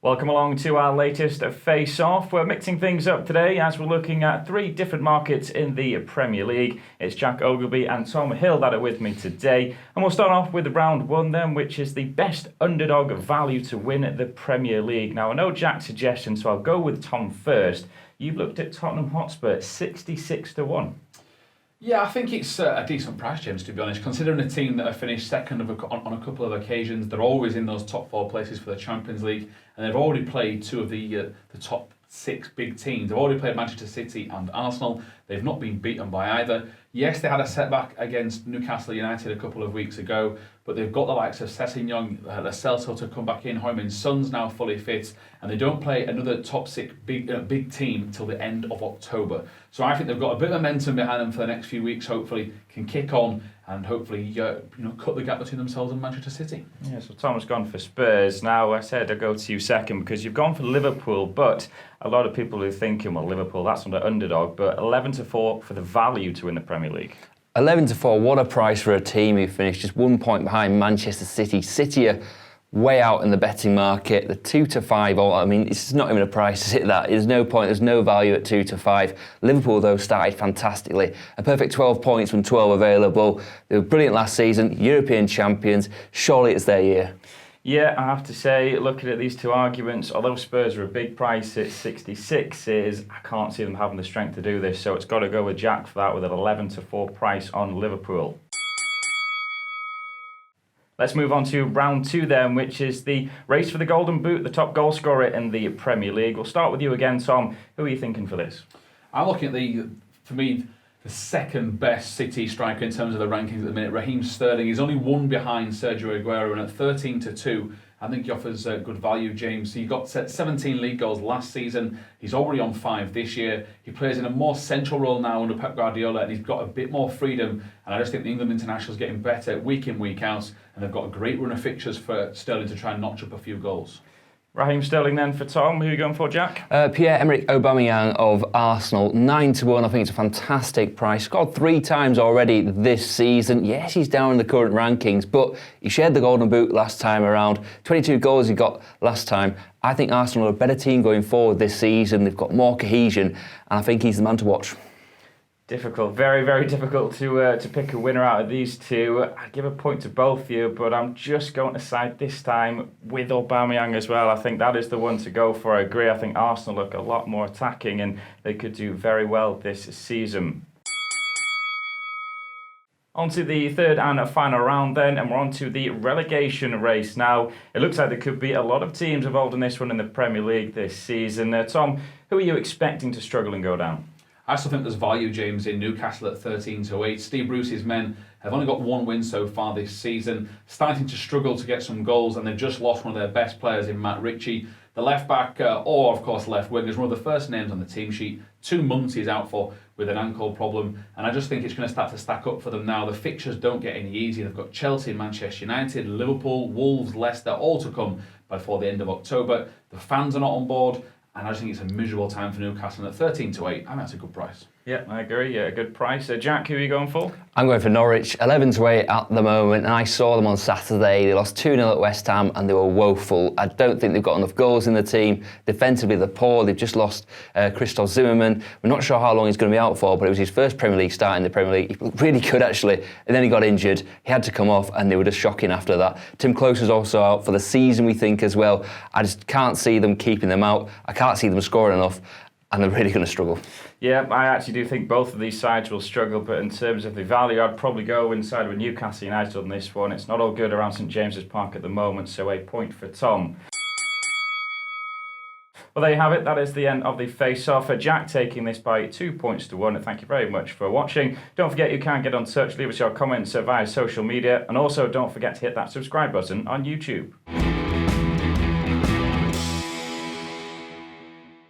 Welcome along to our latest face-off. We're mixing things up today as we're looking at three different markets in the Premier League. It's Jack Ogalbe and Tom Hill that are with me today. And we'll start off with round one then, which is the best underdog value to win the Premier League. Now, I know Jack's suggestion, so I'll go with Tom first. You've looked at Tottenham Hotspur, 66-1. Yeah, I think it's a decent price, James, to be honest. Considering a team that have finished second on a couple of occasions, they're always in those top four places for the Champions League, and they've already played two of the top six big teams. They've already played Manchester City and Arsenal. They've not been beaten by either. Yes, they had a setback against Newcastle United a couple of weeks ago, but they've got the likes of Sessegnon, Lo Celso to come back in. Heung-min Son's now fully fit, and they don't play another top six big team until the end of October. So I think they've got a bit of momentum behind them for the next few weeks. Hopefully, can kick on and hopefully cut the gap between themselves and Manchester City. Yeah, so Tom has gone for Spurs. Now, I said I'd go to you second because you've gone for Liverpool, but a lot of people are thinking, well, Liverpool, that's under underdog, but 11-4 for the value to win the Premier League. 11-4, what a price for a team who finished just 1 point behind Manchester City. City are way out in the betting market. The 2-5, I mean, it's not even a price, is it, that? There's no point, there's no value at 2-5. Liverpool, though, started fantastically. A perfect 12 points from 12 available. They were brilliant last season, European champions. Surely it's their year. Yeah, I have to say, looking at these two arguments, although Spurs are a big price at 66, I can't see them having the strength to do this, so it's got to go with Jack for that with an 11-4 price on Liverpool. Let's move on to round two then, which is the race for the Golden Boot, the top goal scorer in the Premier League. We'll start with you again, Tom. Who are you thinking for this? I'm looking at for me, the second best City striker in terms of the rankings at the minute, Raheem Sterling. He's only one behind Sergio Aguero, and at 13-2, I think he offers good value, James. He got 17 league goals last season. He's already on 5 this year. He plays in a more central role now under Pep Guardiola, and he's got a bit more freedom. And I just think the England international is getting better week in, week out, and they've got a great run of fixtures for Sterling to try and notch up a few goals. Raheem Sterling then for Tom. Who are you going for, Jack? Pierre-Emerick Aubameyang of Arsenal, 9-1. I think it's a fantastic price. Scored 3 times already this season. Yes, he's down in the current rankings, but he shared the Golden Boot last time around. 22 goals he got last time. I think Arsenal are a better team going forward this season. They've got more cohesion, and I think he's the man to watch. Difficult, very, very difficult to pick a winner out of these two. I'd give a point to both of you, but I'm just going to side this time with Aubameyang as well. I think that is the one to go for. I agree. I think Arsenal look a lot more attacking and they could do very well this season. On to the third and final round then, and we're on to the relegation race. Now, it looks like there could be a lot of teams involved in this one in the Premier League this season. Tom, who are you expecting to struggle and go down? I still think there's value, James, in Newcastle at 13-8. Steve Bruce's men have only got 1 win so far this season, starting to struggle to get some goals, and they've just lost one of their best players in Matt Ritchie. The left back, or of course left wing, is one of the first names on the team sheet. 2 months he's out for with an ankle problem, and I just think it's going to start to stack up for them now. The fixtures don't get any easier. They've got Chelsea, Manchester United, Liverpool, Wolves, Leicester, all to come before the end of October. The fans are not on board, and I just think it's a miserable time for Newcastle. And at 13-8, I think that's a good price. Yeah, I agree. Yeah, a good price. Jack, who are you going for? I'm going for Norwich, 11-8 at the moment, and I saw them on Saturday. They lost 2-0 at West Ham, and they were woeful. I don't think they've got enough goals in the team. Defensively, they're poor. They've just lost Christoph Zimmermann. We're not sure how long he's going to be out for, but it was his first Premier League start in the Premier League. He looked really good, actually, and then he got injured. He had to come off, and they were just shocking after that. Tim Close is also out for the season, we think, as well. I just can't see them keeping them out. I can't see them scoring enough, and they're really going to struggle. Yeah, I actually do think both of these sides will struggle, but in terms of the value, I'd probably go inside with Newcastle United on this one. It's not all good around St James's Park at the moment, so a point for Tom. Well, there you have it. That is the end of the face-off. Jack taking this by 2 points to 1. Thank you very much for watching. Don't forget you can get in touch, leave us your comments via social media, and also don't forget to hit that subscribe button on YouTube.